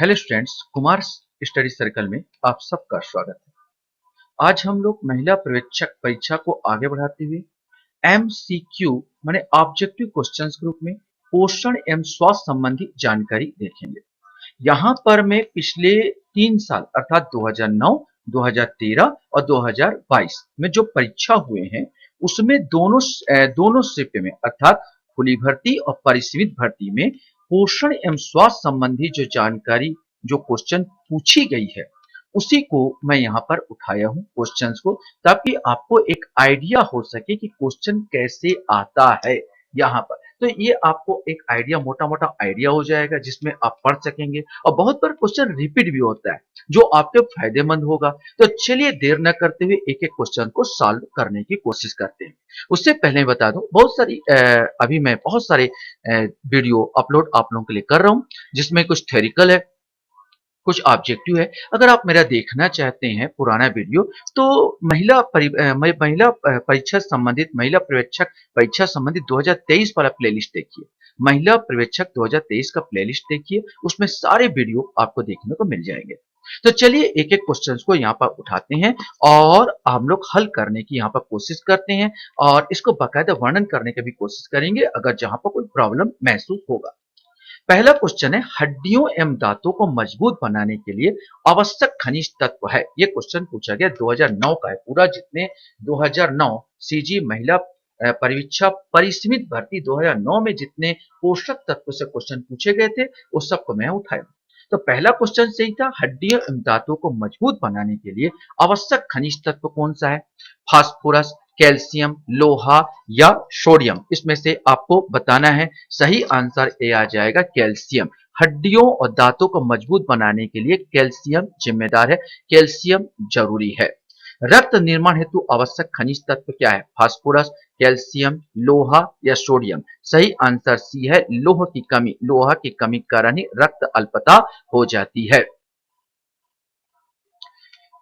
Hello students, Kumar study circle में आप सबका स्वागत है। आज हम लोग महिला पर्यवेक्षक परीक्षा को आगे बढ़ाते हुए एमसीक्यू माने ऑब्जेक्टिव क्वेश्चंस ग्रुप में पोषण एवं स्वास्थ्य संबंधी जानकारी देखेंगे। यहाँ पर मैं पिछले 3 साल अर्थात 2009, 2013 और 2022 में जो परीक्षा हुए हैं उसमें दोनों शिफ्ट में अर्थात खुली भर्ती और परिसीमित भर्ती में पोषण एवं स्वास्थ्य संबंधी जो जानकारी जो क्वेश्चन पूछी गई है उसी को मैं यहाँ पर उठाया हूँ क्वेश्चंस को, ताकि आपको एक आइडिया हो सके कि क्वेश्चन कैसे आता है यहाँ पर। तो ये आपको एक आइडिया, मोटा मोटा आइडिया हो जाएगा जिसमें आप पढ़ सकेंगे और बहुत बार क्वेश्चन रिपीट भी होता है जो आपके फायदेमंद होगा। तो चलिए देर न करते हुए एक एक क्वेश्चन को सॉल्व करने की कोशिश करते हैं। उससे पहले बता दूं, अभी मैं बहुत सारे वीडियो अपलोड आप लोगों के लिए कर रहा हूं जिसमें कुछ थ्योरिकल है, कुछ ऑब्जेक्टिव है। अगर आप मेरा देखना चाहते हैं पुराना वीडियो तो परीक्षा संबंधित महिला पर्यवेक्षक परीक्षा संबंधित 2023 वाला प्लेलिस्ट देखिए। महिला पर्यवेक्षक 2023 का प्लेलिस्ट देखिए, उसमें सारे वीडियो आपको देखने को मिल जाएंगे। तो चलिए एक एक क्वेश्चन को यहाँ पर उठाते हैं और हम लोग हल करने की यहाँ पर कोशिश करते हैं और इसको बाकायदा वर्णन करने की भी कोशिश करेंगे अगर जहां पर कोई प्रॉब्लम महसूस होगा। पहला क्वेश्चन है, हड्डियों एवं दांतों को मजबूत बनाने के लिए आवश्यक खनिज तत्व है। यह क्वेश्चन पूछा गया 2009 का है। पूरा जितने 2009 सीजी महिला परीक्षा परिसीमित भर्ती 2009 में जितने पोषक तत्व से क्वेश्चन पूछे गए थे उस सबको मैं उठाया। तो पहला क्वेश्चन सही था, हड्डियों एवं दांतों को मजबूत बनाने के लिए आवश्यक खनिज तत्व कौन सा है? फास्फोरस, कैल्शियम, लोहा या सोडियम, इसमें से आपको बताना है। सही आंसर ए आ जाएगा कैल्शियम। हड्डियों और दांतों को मजबूत बनाने के लिए कैल्शियम जिम्मेदार है, कैल्शियम जरूरी है। रक्त निर्माण हेतु आवश्यक खनिज तत्व क्या है? फास्फोरस, कैल्शियम, लोहा या सोडियम। सही आंसर सी है, लोह की कमी। लोहा की कमी के कारण ही रक्त अल्पता हो जाती है।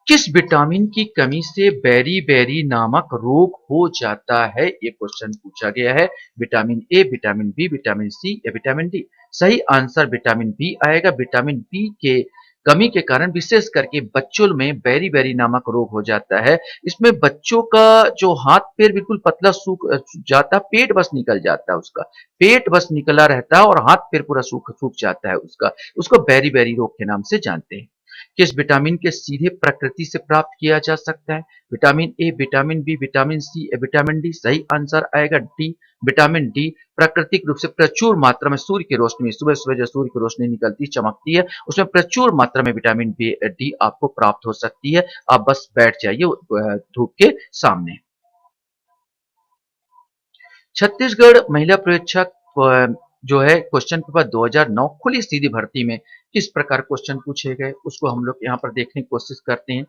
किस विटामिन की कमी से बेरी नामक रोग हो जाता है? ये क्वेश्चन पूछा गया है। Vitamin A, vitamin B, vitamin C या विटामिन डी? सही आंसर विटामिन बी आएगा। विटामिन बी के कमी के कारण विशेष करके बच्चों में बेरी नामक रोग हो जाता है। इसमें बच्चों का जो हाथ पैर बिल्कुल पतला सूख जाता, पेट बस निकल जाता है, उसका पेट बस निकला रहता है और हाथ पैर पूरा सूख सूख जाता है उसका, उसको बेरी रोग के नाम से जानते हैं। किस विटामिन के सीधे प्रकृति से प्राप्त किया जा सकता है? Vitamin A, vitamin B, vitamin C या विटामिन डी? सही आंसर आएगा डी, विटामिन डी। प्राकृतिक रूप से प्रचुर मात्रा में सूर्य की रोशनी, सुबह सुबह जो सूर्य की रोशनी निकलती चमकती है उसमें प्रचुर मात्रा में विटामिन बी डी आपको प्राप्त हो सकती है। आप बस बैठ जाइए धूप के सामने। छत्तीसगढ़ महिला पर्यवेक्षक जो है क्वेश्चन पेपर 2009 खुली सीधी भर्ती में किस प्रकार क्वेश्चन पूछे गए उसको हम लोग यहाँ पर देखने की कोशिश करते हैं।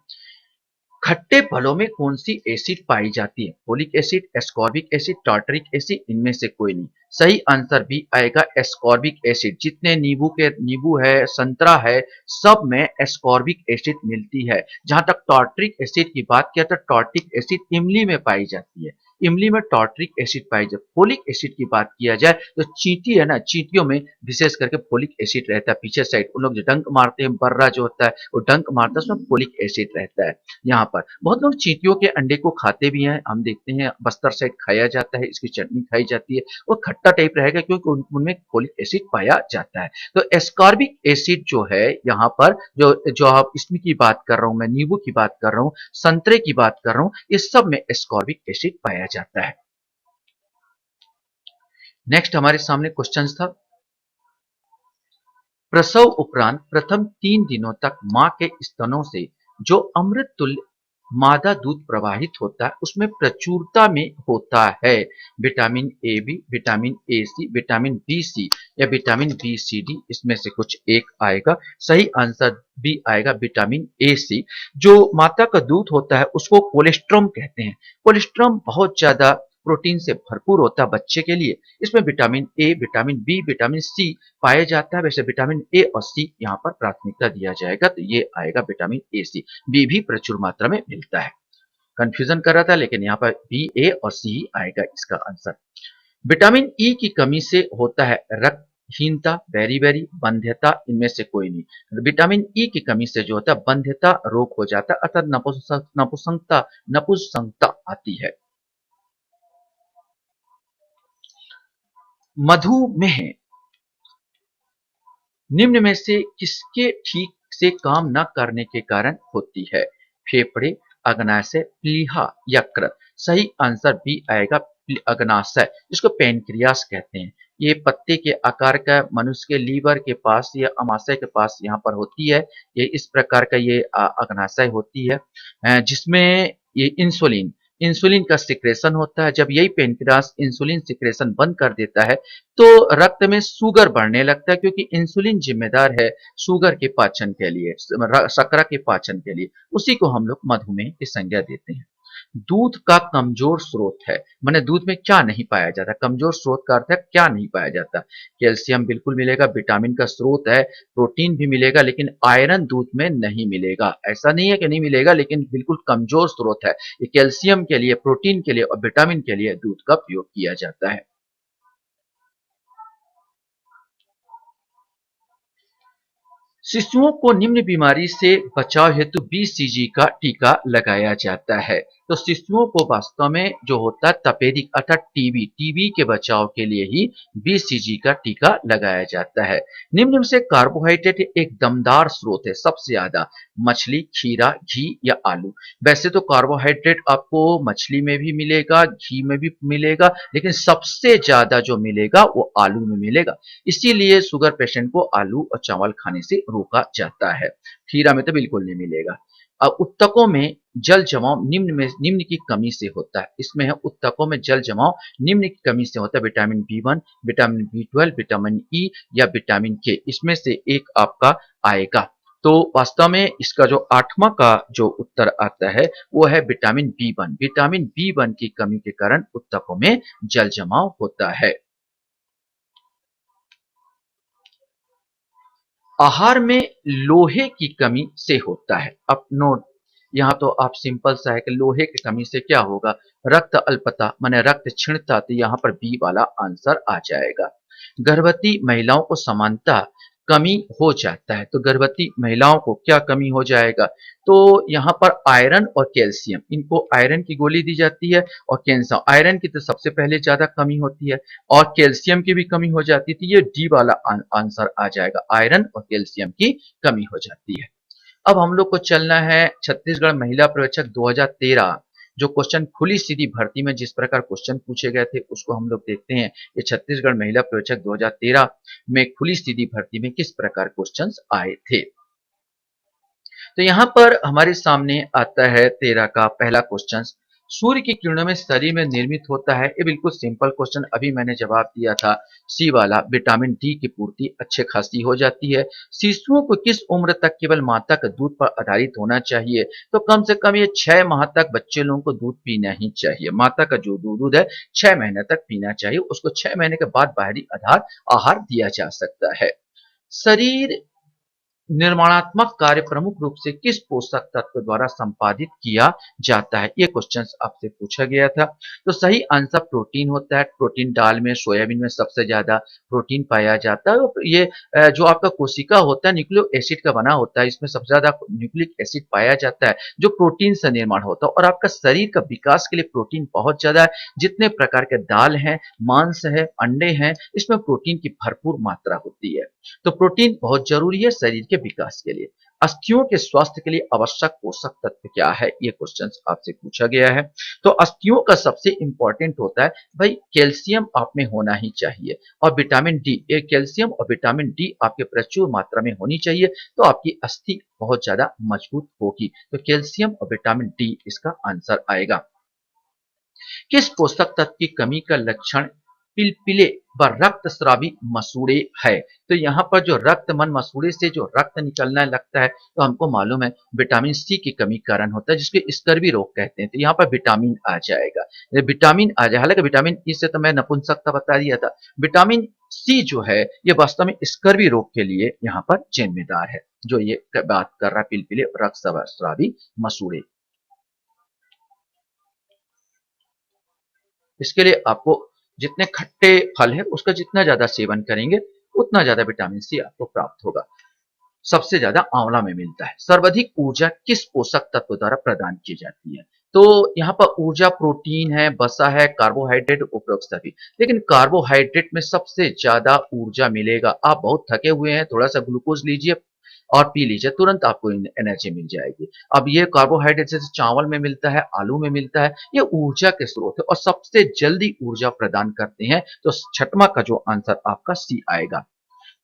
खट्टे फलों में कौन सी एसिड पाई जाती है? Folic acid, ascorbic acid, tartaric acid? इनमें से कोई नहीं। सही आंसर भी आएगा एस्कॉर्बिक एसिड। जितने नींबू है, संतरा है, सब में एस्कॉर्बिक एसिड मिलती है। जहां तक टार्टरिक एसिड की बात किया तो टार्टरिक एसिड इमली में पाई जाती है, इमली में टार्टरिक एसिड पाई जाती है। फोलिक एसिड की बात किया जाए तो चींटी है ना, चींटियों में विशेष करके फोलिक एसिड रहता है। पीछे साइड उन लोग जो डंक मारते हैं, बर्रा जो होता है वो डंक मारता है, उसमें फोलिक एसिड रहता है। यहाँ पर बहुत लोग चींटियों के अंडे को खाते भी हैं, हम देखते हैं बस्तर साइड खाया जाता है, इसकी चटनी खाई जाती है। वो खट्टा टाइप रहेगा क्योंकि उनमें फोलिक एसिड पाया जाता है। तो एस्कॉर्बिक एसिड जो है यहाँ पर जो आप इसमें की बात कर रहा हूं, मैं नींबू की बात कर रहा हूं, संतरे की बात कर रहा हूं, इस सब में एस्कॉर्बिक एसिड पाया जाता है। नेक्स्ट हमारे सामने क्वेश्चन था, प्रसव उपरांत प्रथम 3 दिनों तक मां के स्तनों से जो अमृत तुल्य मादा दूध प्रवाहित होता है उसमें प्रचुरता में होता है। Vitamin A B, vitamin A C, vitamin B C या विटामिन बी सी डी? इसमें से कुछ एक आएगा। सही आंसर बी आएगा विटामिन ए सी। जो माता का दूध होता है उसको कोलेस्ट्रॉम कहते हैं। कोलेस्ट्रॉम बहुत ज्यादा प्रोटीन से भरपूर होता है बच्चे के लिए। इसमें vitamin A, vitamin B, vitamin C पाया जाता है। वैसे विटामिन ए और सी यहाँ पर प्राथमिकता दिया जाएगा, तो ये आएगा विटामिन ए सी। बी भी प्रचुर मात्रा में मिलता है। कंफ्यूजन कर रहा था लेकिन यहाँ पर बी, ए और सी आएगा इसका आंसर। विटामिन ई की कमी से होता है हीनता, बेरी-बेरी, बंध्यता, इनमें से कोई नहीं। विटामिन ई की कमी से जो होता है बंध्यता रोग हो जाता है अर्थात नपुंसकता आती है। मधुमेह निम्न में से किसके ठीक से काम न करने के कारण होती है? फेफड़े, अग्नाशय, प्लीहा, यकृत। सही आंसर बी आएगा अग्नाशय, जिसको पेनक्रियास कहते हैं। ये पत्ते के आकार का मनुष्य के लीवर के पास या अमाशय के पास यहाँ पर होती है। ये इस प्रकार का ये अग्नाशय होती है, जिसमें ये इंसुलिन इंसुलिन का सिक्रेशन होता है। जब यही पेनक्रियास इंसुलिन सिक्रेशन बंद कर देता है तो रक्त में शुगर बढ़ने लगता है, क्योंकि इंसुलिन जिम्मेदार है शुगर के पाचन के लिए, शर्करा के पाचन के लिए। उसी को हम लोग मधुमेह की संज्ञा देते हैं। दूध का कमजोर स्रोत है, माने दूध में क्या नहीं पाया जाता? कमजोर स्रोत का अर्थ है क्या नहीं पाया जाता। कैल्शियम बिल्कुल मिलेगा, विटामिन का स्रोत है, प्रोटीन भी मिलेगा, लेकिन आयरन दूध में नहीं मिलेगा। ऐसा नहीं है कि नहीं मिलेगा, लेकिन बिल्कुल कमजोर स्रोत है। ये कैल्शियम के लिए, प्रोटीन के लिए और विटामिन के लिए दूध का उपयोग किया जाता है। शिशुओं को निम्न बीमारी से बचाव हेतु बीसीजी का टीका लगाया जाता है। तो शिशुओं को वास्तव में जो होता है तपेदिक अर्थात टीबी टीबी के बचाव के लिए ही बीसीजी का टीका लगाया जाता है। निम्न में से कार्बोहाइड्रेट एक दमदार स्रोत है सबसे ज्यादा, मछली, खीरा, घी या आलू। वैसे तो कार्बोहाइड्रेट आपको मछली में भी मिलेगा, घी में भी मिलेगा, लेकिन सबसे ज्यादा जो मिलेगा वो आलू में मिलेगा। इसीलिए शुगर पेशेंट को आलू और चावल खाने से रोका जाता है। खीरा में तो बिल्कुल नहीं मिलेगा। अब उत्तकों में जल जमाव निम्न की कमी से होता है। इसमें है उत्तकों में जल जमाव निम्न की कमी से होता है। Vitamin B 1, vitamin B 12, vitamin E या विटामिन के, इसमें से एक आपका आएगा। तो वास्तव में इसका जो 8वां का जो उत्तर आता है वो है विटामिन बी 1। विटामिन बी 1 की कमी के कारण उत्तकों में जल जमाव होता है। आहार में लोहे की कमी से होता है। अब नोट, यहाँ तो आप सिंपल सा है कि लोहे की कमी से क्या होगा? रक्त अल्पता माने रक्त क्षीणता, तो यहाँ पर बी वाला आंसर आ जाएगा। गर्भवती महिलाओं को समानता कमी हो जाता है, तो गर्भवती महिलाओं को क्या कमी हो जाएगा? तो यहाँ पर आयरन और कैल्शियम, इनको आयरन की गोली दी जाती है और कैल्शियम, आयरन की तो सबसे पहले ज्यादा कमी होती है और कैल्शियम की भी कमी हो जाती थी। ये डी वाला आंसर आ जाएगा, आयरन और कैल्शियम की कमी हो जाती है। अब हम लोग को चलना है छत्तीसगढ़ महिला पर्यवेक्षक 2013। जो क्वेश्चन खुली सीधी भर्ती में जिस प्रकार क्वेश्चन पूछे गए थे उसको हम लोग देखते हैं। ये छत्तीसगढ़ महिला पर्यवेक्षक 2013 में खुली सीधी भर्ती में किस प्रकार क्वेश्चंस आए थे। तो यहाँ पर हमारे सामने आता है 13 का पहला क्वेश्चन। सूर्य की किरणों में शरीर में निर्मित होता है, ये बिल्कुल सिंपल क्वेश्चन, अभी मैंने जवाब दिया था सी वाला, विटामिन डी की पूर्ति अच्छे खासी हो जाती है। शिशुओं को किस उम्र तक केवल माता का दूध पर आधारित होना चाहिए? तो कम से कम ये 6 माह तक बच्चे लोगों को दूध पीना ही चाहिए। माता का जो दूध है 6 महीने तक पीना चाहिए, उसको 6 महीने के बाद बाहरी आधार आहार दिया जा सकता है। शरीर निर्माणात्मक कार्य प्रमुख रूप से किस पोषक तत्व द्वारा संपादित किया जाता है? ये क्वेश्चन आपसे पूछा गया था। तो सही आंसर प्रोटीन होता है। प्रोटीन दाल में, सोयाबीन में सबसे ज्यादा प्रोटीन पाया जाता है। और ये जो आपका कोशिका होता है न्यूक्लिक एसिड का बना होता है, इसमें सबसे ज्यादा न्यूक्लिक एसिड पाया जाता है जो प्रोटीन से निर्माण होता है। और आपका शरीर का विकास के लिए प्रोटीन बहुत ज्यादा है। जितने प्रकार के दाल हैं, मांस है, अंडे हैं, इसमें प्रोटीन की भरपूर मात्रा होती है। तो प्रोटीन बहुत जरूरी है शरीर के विकास के लिए। अस्थियों के स्वास्थ्य के लिए आवश्यक पोषक तत्व क्या है? ये क्वेश्चन आपसे पूछा गया है। तो अस्थियों का सबसे इंपॉर्टेंट होता है भाई कैल्शियम आप में होना ही चाहिए और विटामिन डी। ये कैल्शियम और विटामिन डी आपके प्रचुर मात्रा में होनी चाहिए, तो आपकी अस्थि बहुत ज्यादा मजबूत होगी। तो कैल्शियम और विटामिन डी इसका आंसर आएगा। किस पोषक तत्व की कमी का लक्षण पिलपिले व रक्तस्रावी मसूड़े है? तो यहाँ पर जो रक्त मन मसूड़े से जो रक्त निकलना लगता है, तो हमको मालूम है विटामिन सी की कमी कारण होता है, जिसके स्कर्वी रोग कहते हैं। तो यहाँ पर विटामिन आ जाएगा, ये विटामिन आ जाए। हालांकि विटामिन ई से तो मैं नपुंसकता बता दिया था। विटामिन सी जो है ये वास्तव में स्कर्वी रोग के लिए यहाँ पर जिम्मेदार है, जो ये बात कर रहा है पिलपिले रक्तस्रावी मसूड़े। इसके लिए आपको जितने खट्टे फल है उसका जितना ज्यादा सेवन करेंगे उतना ज्यादा विटामिन सी आपको प्राप्त होगा। सबसे ज्यादा आंवला में मिलता है। सर्वाधिक ऊर्जा किस पोषक तत्व द्वारा प्रदान की जाती है? तो यहाँ पर ऊर्जा प्रोटीन है, वसा है, कार्बोहाइड्रेट, उपरोक्त सभी। लेकिन कार्बोहाइड्रेट में सबसे ज्यादा ऊर्जा मिलेगा। आप बहुत थके हुए हैं, थोड़ा सा ग्लूकोज लीजिए और पी लीजिए, तुरंत आपको एनर्जी मिल जाएगी। अब ये कार्बोहाइड्रेट जैसे चावल में मिलता है, आलू में मिलता है, ये ऊर्जा के स्रोत है और सबसे जल्दी ऊर्जा प्रदान करते हैं। तो छठवां का जो आंसर आपका सी आएगा।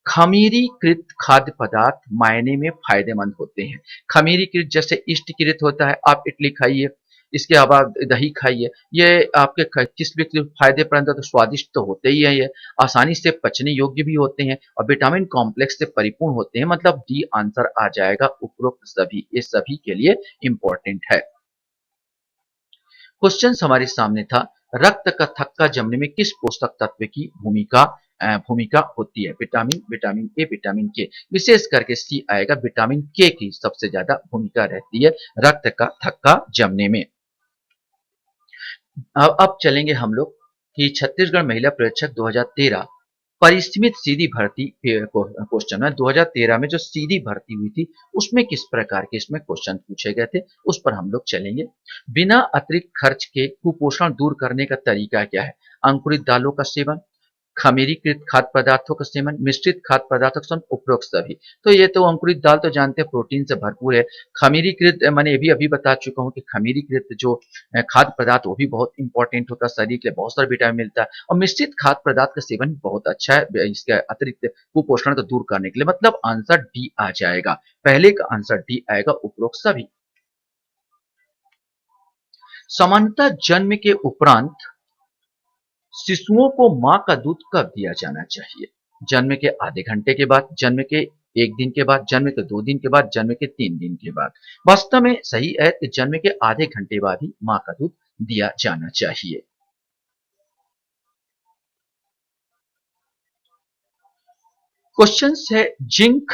खमीरीकृत खाद्य पदार्थ मायने में फायदेमंद होते हैं। खमीरीकृत जैसे इष्टकृत होता है, आप इडली खाइए, इसके अलावा दही खाइए, ये आपके किस भी फायदेमंद तो स्वादिष्ट तो होते ही है, ये आसानी से पचने योग्य भी होते हैं और विटामिन कॉम्प्लेक्स से परिपूर्ण होते हैं। मतलब डी आंसर आ जाएगा उपरोक्त सभी, ये सभी के लिए इंपॉर्टेंट है। क्वेश्चन हमारे सामने था, रक्त का थक्का जमने में किस पोषक तत्व की भूमिका होती है? विटामिन, विटामिन ए, विटामिन के। विशेष करके सी आएगा, विटामिन के की सबसे ज्यादा भूमिका रहती है रक्त का थक्का जमने में। अब चलेंगे हम लोग कि छत्तीसगढ़ महिला पर्यवेक्षक 2013 परिसीमित सीधी भर्ती क्वेश्चन है। 2013 में जो सीधी भर्ती हुई थी उसमें किस प्रकार के इसमें क्वेश्चन पूछे गए थे, उस पर हम लोग चलेंगे। बिना अतिरिक्त खर्च के कुपोषण दूर करने का तरीका क्या है? अंकुरित दालों का सेवन, खमीरीकृत खाद्य पदार्थों का सेवन, मिश्रित खाद्य पदार्थों का सेवन, उपरोक्त सभी। तो ये तो अंकुरित दाल तो जानते हैं प्रोटीन से भरपूर है। खमीरीकृत मैंने ये भी अभी बता चुका हूँ कि खमीरीकृत जो खाद्य पदार्थ वो भी बहुत इंपॉर्टेंट होता है, शरीर के लिए बहुत सारा विटामिन मिलता है। और मिश्रित खाद्य पदार्थ का सेवन बहुत अच्छा है इसके अतिरिक्त कुपोषण को दूर करने के लिए। मतलब आंसर डी आ जाएगा, पहले का आंसर डी आएगा, उपरोक्त सभी। सामान्यतः जन्म के उपरांत शिशुओं को मां का दूध कब दिया जाना चाहिए? जन्म के आधे घंटे के बाद, जन्म के एक दिन के बाद, जन्म के 2 दिन के बाद, जन्म के 3 दिन के बाद। वास्तव में सही है कि जन्म के आधे घंटे बाद ही मां का दूध दिया जाना चाहिए। क्वेश्चन है, जिंक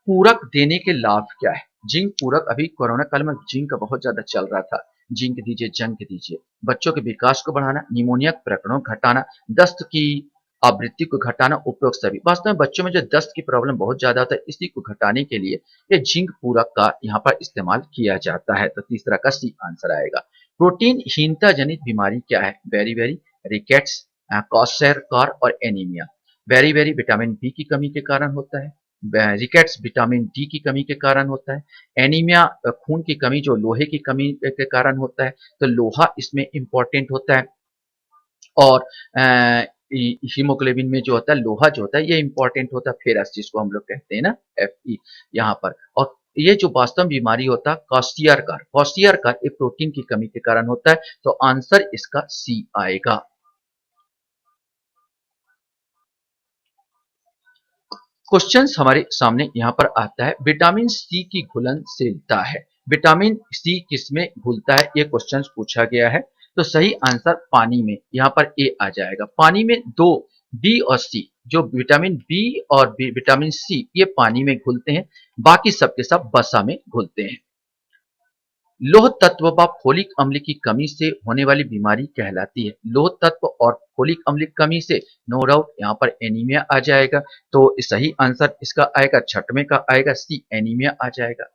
पूरक देने के लाभ क्या है? जिंक पूरक, अभी कोरोना काल में जिंक का बहुत ज्यादा चल रहा था। जिंक दीजिए, जंक दीजिए। बच्चों के विकास को बढ़ाना, निमोनिया प्रकरणों को घटाना, दस्त की आवृत्ति को घटाना, उपरोक्त सभी। वास्तव में बच्चों में जो दस्त की प्रॉब्लम बहुत ज्यादा होता है, इसी को घटाने के लिए ये जिंक पूरक का यहाँ पर इस्तेमाल किया जाता है। तो तीसरा का सी आंसर आएगा। प्रोटीन हीनता जनित बीमारी क्या है? बेरी बेरी, रिकेट्स, क्वाशरकर और anaemia. Beriberi vitamin B की कमी के कारण होता है। रिकेट्स विटामिन डी की कमी के कारण होता है। एनीमिया खून की कमी, जो लोहे की कमी के कारण होता है, तो लोहा इसमें इंपॉर्टेंट होता है। और हीमोग्लोबिन में जो होता है, लोहा जो होता है ये इंपॉर्टेंट होता है, फेरस जिसको हम लोग कहते हैं ना, Fe यहाँ पर। और ये जो वास्तव बीमारी होता है कॉस्टियरकर एक प्रोटीन की कमी के कारण होता है। तो आंसर इसका सी आएगा। क्वेश्चंस हमारे सामने यहाँ पर आता है, विटामिन सी की घुलनशीलता है। विटामिन सी किसमें घुलता है, ये क्वेश्चंस पूछा गया है। तो सही आंसर पानी में, यहाँ पर ए आ जाएगा। पानी में दो, बी और सी, जो विटामिन बी और विटामिन सी ये पानी में घुलते हैं, बाकी सबके सब वसा में घुलते हैं। लोह तत्व व फोलिक अम्ल की कमी से होने वाली बीमारी कहलाती है। लोह तत्व और फोलिक अम्ल की कमी से नो डाउट यहाँ पर एनीमिया आ जाएगा। तो सही आंसर इसका आएगा, छठवें का आएगा सी, एनीमिया आ जाएगा।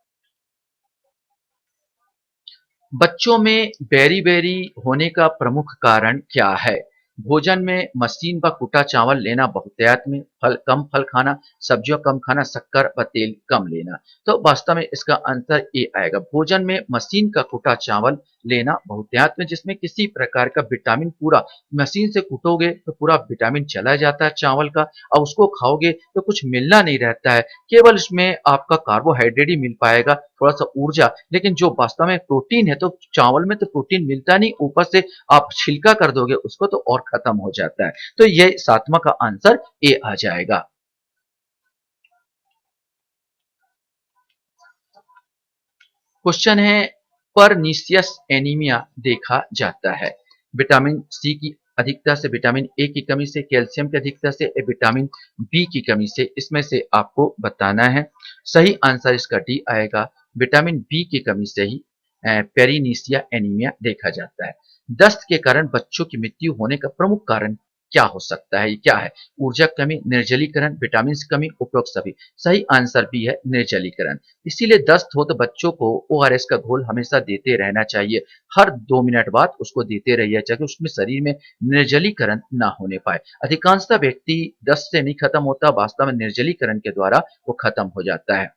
बच्चों में बेरी-बेरी होने का प्रमुख कारण क्या है? भोजन में मशीन व कुटा चावल लेना, बहुतायत में फल खाना, सब्जियां कम खाना, शक्कर व तेल कम लेना। तो वास्तव में इसका आंसर ए आएगा। भोजन में मशीन का कुटा चावल लेना, बहुतायत में, जिसमें किसी प्रकार का विटामिन, पूरा मशीन से कूटोगे तो पूरा विटामिन चला जाता है चावल का, और उसको खाओगे तो कुछ मिलना नहीं रहता है, केवल इसमें आपका कार्बोहाइड्रेट ही मिल पाएगा, थोड़ा सा ऊर्जा। लेकिन जो वास्तव में प्रोटीन है, तो चावल में तो प्रोटीन मिलता नहीं, ऊपर से आप छिलका कर दोगे उसको तो और खत्म हो जाता है। तो ये सातवां का आंसर ए आ जाएगा। क्वेश्चन है, परनीशियस एनीमिया देखा जाता है। विटामिन सी की अधिकता से, विटामिन ए की कमी से, कैल्शियम की अधिकता से, विटामिन बी की कमी से, इसमें से आपको बताना है। सही आंसर इसका डी आएगा। विटामिन बी की कमी से ही पेरिनीशिया एनीमिया देखा जाता है। दस्त के कारण बच्चों की मृत्यु होने का प्रमुख कारण क्या हो सकता है? ये क्या है? ऊर्जा कमी, निर्जलीकरण, विटामिन की कमी, उपरोक्त सभी। सही आंसर बी है निर्जलीकरण। इसीलिए दस्त हो तो बच्चों को ओआरएस का घोल हमेशा देते रहना चाहिए। हर 2 मिनट बाद उसको देते रहिए ताकि उसमें शरीर में निर्जलीकरण ना होने पाए। अधिकांशतः व्यक्ति दस्त से नहीं खत्म होता, वास्तव में निर्जलीकरण के द्वारा वो खत्म हो जाता है।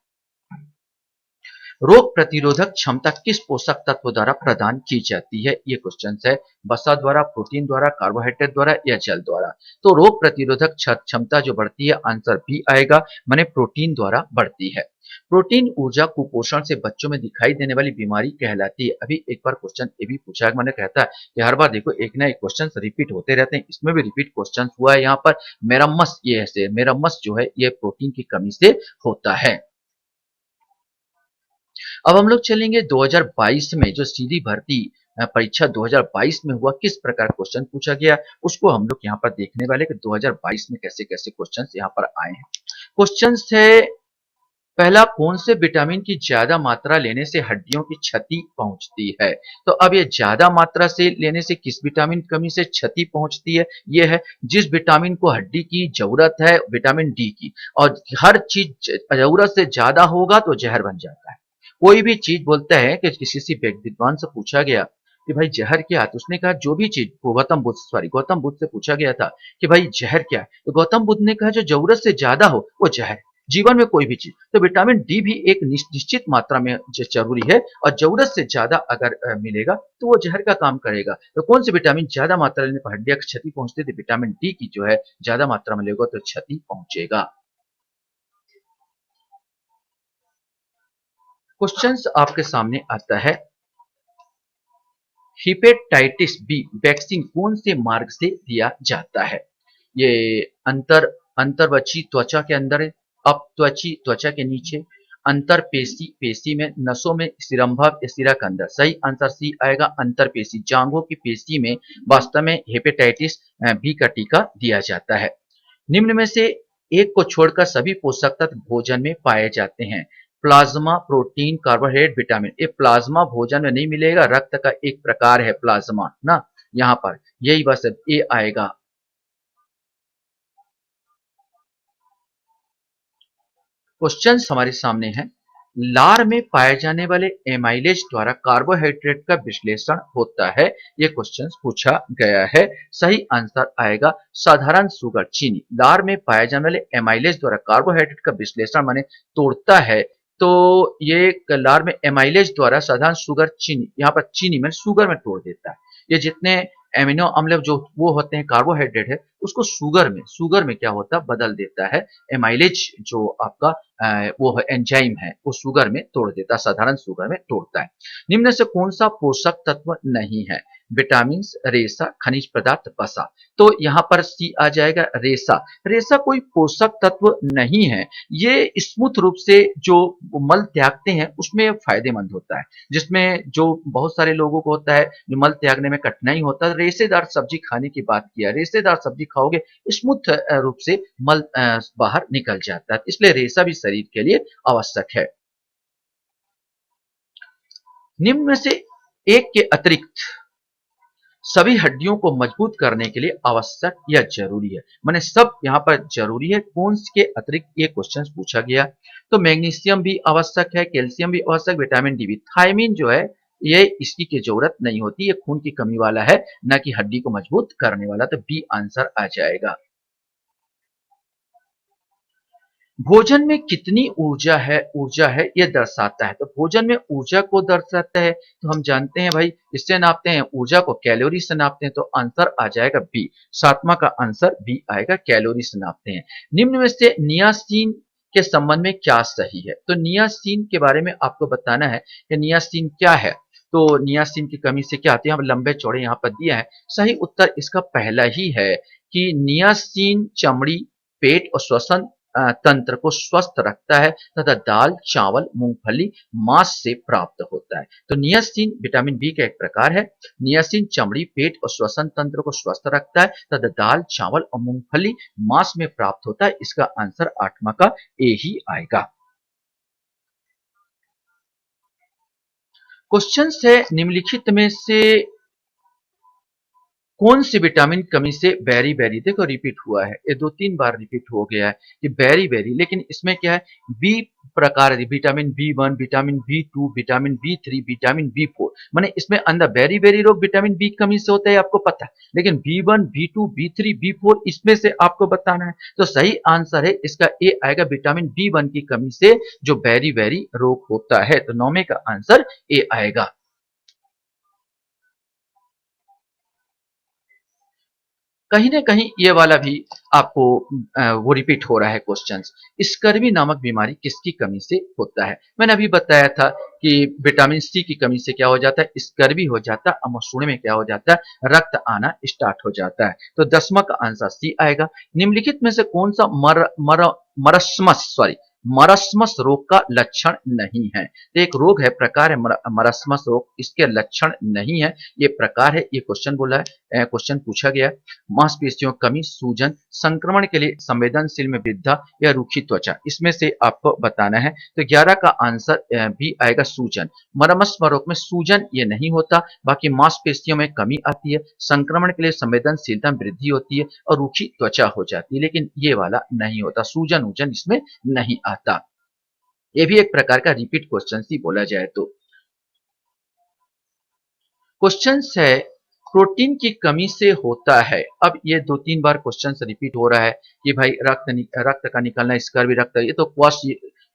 रोग प्रतिरोधक क्षमता किस पोषक तत्व द्वारा प्रदान की जाती है? ये क्वेश्चन है। वसा द्वारा, प्रोटीन द्वारा, कार्बोहाइड्रेट द्वारा या जल द्वारा? तो रोग प्रतिरोधक क्षमता जो बढ़ती है, आंसर बी आएगा, माने प्रोटीन द्वारा बढ़ती है। प्रोटीन ऊर्जा कुपोषण से बच्चों में दिखाई देने वाली बीमारी कहलाती है। अभी एक बार क्वेश्चन ये भी पूछा है, मैंने कहता है कि हर बार देखो एक ना एक क्वेश्चन रिपीट होते रहते हैं, इसमें भी रिपीट क्वेश्चन हुआ है यहाँ पर। मेरम्मस, ये ऐसे मेरम्मस जो है ये प्रोटीन की कमी से होता है। अब हम लोग चलेंगे 2022 में जो सीधी भर्ती परीक्षा 2022 में हुआ, किस प्रकार क्वेश्चन पूछा गया, उसको हम लोग यहाँ पर देखने वाले कि 2022 में कैसे कैसे क्वेश्चन यहाँ पर आए हैं। क्वेश्चन है, पहला, कौन से विटामिन की ज्यादा मात्रा लेने से हड्डियों की क्षति पहुंचती है? तो अब ये ज्यादा मात्रा से लेने से किस विटामिन की कमी से क्षति पहुंचती है? ये है जिस विटामिन को हड्डी की जरूरत है, विटामिन डी की, और हर चीज जरूरत से ज्यादा होगा तो जहर बन जाता है। कोई भी चीज बोलता है कि किसी से विद्वान से पूछा गया कि भाई जहर क्या है, तो उसने कहा जो भी चीज, गौतम बुद्ध से पूछा गया था कि भाई जहर क्या है, तो गौतम बुद्ध ने कहा जो जरूरत से ज्यादा हो वो जहर। जीवन में कोई भी चीज, तो विटामिन डी भी एक निश्चित मात्रा में जरूरी है, और जरूरत से ज्यादा अगर मिलेगा तो वो जहर का काम करेगा। तो कौन से विटामिन ज्यादा मात्रा लेने पर हड्डियां क्षति पहुंचती है? तो विटामिन डी की जो है ज्यादा मात्रा में लेगा तो क्षति पहुंचेगा। क्वेश्चंस आपके सामने आता है, हिपेटाइटिस बी वैक्सीन कौन से मार्ग से दिया जाता है? ये अंतर अंतर्वची त्वचा के अंदर है, अपत्वची त्वचा के नीचे, अंतर पेशी पेशी में, नसों में, सिरंभव या सिरा के अंदर? सही आंसर सी आएगा, अंतर पेशी, जांघों की पेशी में वास्तव में हेपेटाइटिस बी का टीका दिया जाता है। निम्न में से एक को छोड़कर सभी पोषक तत्व भोजन में पाए जाते हैं। Plasma, protein, carbohydrate, vitamin. ये प्लाज्मा भोजन में नहीं मिलेगा, रक्त का एक प्रकार है प्लाज्मा ना, यहाँ पर यही बस ये आएगा। क्वेश्चन हमारे सामने है, लार में पाए जाने वाले एमाइलेज द्वारा कार्बोहाइड्रेट का विश्लेषण होता है। ये क्वेश्चन पूछा गया है। सही आंसर आएगा साधारण शुगर, चीनी। लार में पाए जाने वाले एमाइलेज द्वारा कार्बोहाइड्रेट का विश्लेषण माने तोड़ता है, तो ये लार में एमाइलेज द्वारा साधारण शुगर, चीनी, यहाँ पर चीनी में शुगर में तोड़ देता है। ये जितने एमिनो अम्ल जो वो होते हैं, कार्बोहाइड्रेट है, उसको शुगर में क्या होता है, बदल देता है। एमाइलेज जो आपका वो एंजाइम है वो शुगर में तोड़ देता है, साधारण शुगर में तोड़ता है। निम्न से कौन सा पोषक तत्व नहीं है? विटामिन, रेशा, खनिज पदार्थ, वसा। तो यहाँ पर सी आ जाएगा, रेशा। रेशा कोई पोषक तत्व नहीं है, ये स्मूथ रूप से जो मल त्यागते हैं उसमें फायदेमंद होता है, जिसमें जो बहुत सारे लोगों को होता है जो मल त्यागने में कठिनाई होता है। रेशेदार सब्जी खाने की बात किया, रेशेदार सब्जी खाओगे स्मूथ रूप से मल बाहर निकल जाता है, इसलिए रेशा भी शरीर के लिए आवश्यक है। निम्न में से एक के अतिरिक्त सभी हड्डियों को मजबूत करने के लिए आवश्यक या जरूरी है, माने सब यहाँ पर जरूरी है, कौन के अतिरिक्त ये क्वेश्चन पूछा गया। तो मैग्नीशियम भी आवश्यक है, कैल्शियम भी आवश्यक, विटामिन डी भी। थायमीन जो है ये इसकी की जरूरत नहीं होती, ये खून की कमी वाला है, ना कि हड्डी को मजबूत करने वाला, तो बी आंसर आ जाएगा। भोजन में कितनी ऊर्जा है ये दर्शाता है, तो भोजन में ऊर्जा को दर्शाता है तो हम जानते हैं भाई, इससे नापते हैं ऊर्जा को, कैलोरी से नापते हैं, तो आंसर आ जाएगा बी। सातवां का आंसर बी आएगा, कैलोरी से नापते हैं। निम्न में से नियासिन के संबंध में क्या सही है? तो नियासिन के बारे में आपको बताना है कि नियासिन क्या है। तो नियासिन की कमी से क्या आती है, हम लंबे चौड़े यहाँ पर दिया है। सही उत्तर इसका पहला ही है कि नियासिन चमड़ी, पेट और श्वसन तंत्र को स्वस्थ रखता है तथा दाल, चावल, मूंगफली, मांस से प्राप्त होता है। तो नियासिन विटामिन बी का एक प्रकार है। नियासिन चमड़ी, पेट और श्वसन तंत्र को स्वस्थ रखता है तथा दाल, चावल और मूंगफली, मांस में प्राप्त होता है। इसका आंसर आठवां का ए ही आएगा। क्वेश्चन है, निम्नलिखित में से कौन सी विटामिन कमी से बेरी बेरी, देखो रिपीट हुआ है, ये 2-3 बार रिपीट हो गया है कि बेरी बेरी, लेकिन इसमें क्या है, बी प्रकार है, vitamin B 1, vitamin B 2, vitamin B 3, vitamin B 4, माने इसमें अंदर बेरी बेरी रोग विटामिन बी कमी से होता है आपको पता है, लेकिन बी 1, बी 2, बी 3, बी 4 इसमें से आपको बताना है। तो सही आंसर है इसका ए आएगा, विटामिन बी 1 की कमी से जो बेरी बेरी रोग होता है। तो 9 का आंसर ए आएगा। कहीं ना कहीं ये वाला भी आपको वो रिपीट हो रहा है क्वेश्चंस। स्कर्वी नामक बीमारी किसकी कमी से होता है? मैंने अभी बताया था कि विटामिन सी की कमी से क्या हो जाता है, स्कर्वी हो जाता है, अमसूड़े में क्या हो जाता है, रक्त आना स्टार्ट हो जाता है। तो 10वां का आंसर सी आएगा। निम्नलिखित में से कौन सा मरस्मस सॉरी मरस्मस रोग का लक्षण नहीं है? तो एक रोग है, प्रकार है मरस्मस रोग, इसके लक्षण नहीं है, ये प्रकार है, ये क्वेश्चन बोला है, क्वेश्चन पूछा गया है। मांसपेशियों की कमी, सूजन, संक्रमण के लिए संवेदनशील में वृद्धा या रूखी त्वचा, इसमें से आपको बताना है। तो 11 का आंसर बी आएगा, सूजन। मरमस्म रोग में सूजन ये नहीं होता, बाकी मांसपेशियों में कमी आती है, संक्रमण के लिए संवेदनशीलता में वृद्धि होती है और रूखी त्वचा हो जाती है, लेकिन ये वाला नहीं होता, सूजन वूजन इसमें नहीं आता। ये भी एक प्रकार का रिपीट क्वेश्चन ही बोला जाए तो। क्वेश्चन है, प्रोटीन की कमी से होता है। अब ये 2-3 बार क्वेश्चन रिपीट हो रहा है कि भाई रक्त का निकलना, स्कर्वी रक्त, ये तो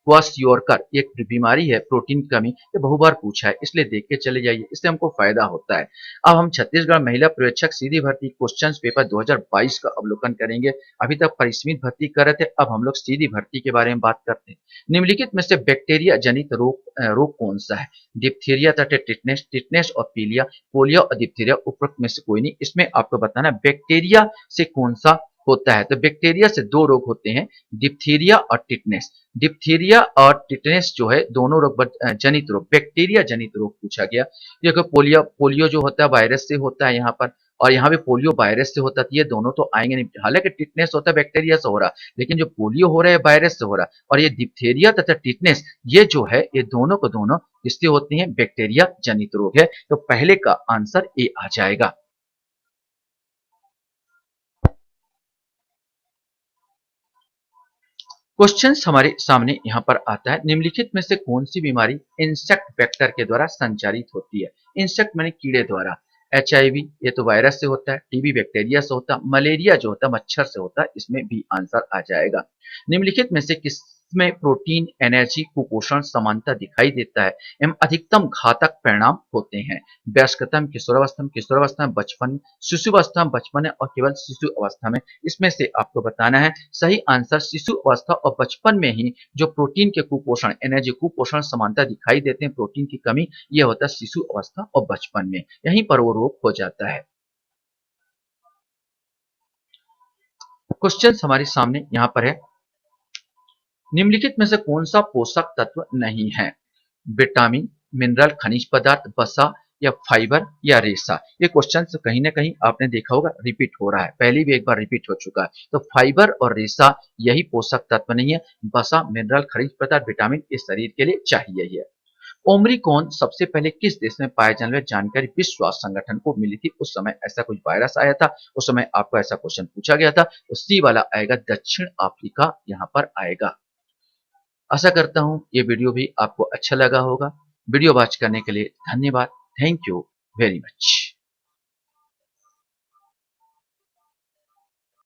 क्वाशियोरकर एक बीमारी है, प्रोटीन की कमी, ये बहुबार पूछा है, इसलिए देख के चले जाइए, इससे हमको फायदा होता है। अब हम छत्तीसगढ़ महिला पर्यवेक्षक सीधी भर्ती क्वेश्चन पेपर 2022 का अवलोकन करेंगे। अभी तक परिसीमित भर्ती कर रहे थे, अब हम लोग सीधी भर्ती के बारे में बात करते हैं। निम्नलिखित में से बैक्टीरिया जनित रोग कौन सा है? डिप्थीरिया तथा टिटनेस, टिटनेस और पीलिया, पोलियो और डिप्थीरिया, उपरोक्त में से कोई नहीं। इसमें आपको बताना है बैक्टीरिया से कौन सा होता है। तो बैक्टीरिया से 2 रोग होते हैं, डिप्थीरिया और टिटनेस। डिप्थीरिया और टिटनेस जो है दोनों रोग जनित रोग, बैक्टीरिया जनित रोग पूछा गया। देखो पोलियो, पोलियो जो होता है वायरस से होता है यहाँ पर, और यहाँ पे पोलियो वायरस से होता है, तो ये दोनों तो आएंगे नहीं। हालांकि टिटनेस होता है बैक्टीरिया से हो रहा, लेकिन जो पोलियो हो रहा है वायरस से हो रहा, और ये डिप्थीरिया तथा टिटनेस ये जो है ये दोनों को दोनों किससे होती हैं, बैक्टीरिया जनित रोग है। तो पहले का आंसर ए आ जाएगा। क्वेश्चन हमारे सामने यहाँ पर आता है, निम्नलिखित में से कौन सी बीमारी इंसेक्ट वेक्टर के द्वारा संचारित होती है? इंसेक्ट माने कीड़े द्वारा। HIV ये तो वायरस से होता है, टीबी बैक्टीरिया से होता है, मलेरिया जो होता है मच्छर से होता है, इसमें भी आंसर आ जाएगा। निम्नलिखित में से किसमें प्रोटीन, एनर्जी, कुपोषण समानता दिखाई देता है एवं अधिकतम घातक परिणाम होते हैं? वयस्कता में, किशोरावस्था में, बचपन, शिशुअवस्था में, बचपन में, और केवल शिशु अवस्था में, इसमें से आपको बताना है। सही आंसर शिशु अवस्था और बचपन में ही जो प्रोटीन के कुपोषण, एनर्जी, कुपोषण समानता दिखाई देते हैं, प्रोटीन की कमी, ये होता है शिशु अवस्था और बचपन में, यहीं पर वो रोग हो जाता है। क्वेश्चन हमारे सामने यहाँ पर है, निम्नलिखित में से कौन सा पोषक तत्व नहीं है? विटामिन, मिनरल, खनिज पदार्थ, वसा या फाइबर या रेशा। ये क्वेश्चन कहीं ना कहीं आपने देखा होगा रिपीट हो रहा है, पहले भी एक बार रिपीट हो चुका है। तो फाइबर और रेशा यही पोषक तत्व नहीं है, वसा, मिनरल, खनिज पदार्थ, विटामिन इस शरीर के लिए चाहिए ही है। ओमरिकॉन सबसे पहले किस देश में पाए जाने वाली जानकारी विश्व स्वास्थ्य संगठन को मिली थी? उस समय ऐसा कुछ वायरस आया था, उस समय आपको ऐसा क्वेश्चन पूछा गया था, तो सी वाला आएगा, दक्षिण अफ्रीका यहाँ पर आएगा। आशा करता हूँ ये वीडियो भी आपको अच्छा लगा होगा। वीडियो वॉच करने के लिए धन्यवाद। Thank you very much.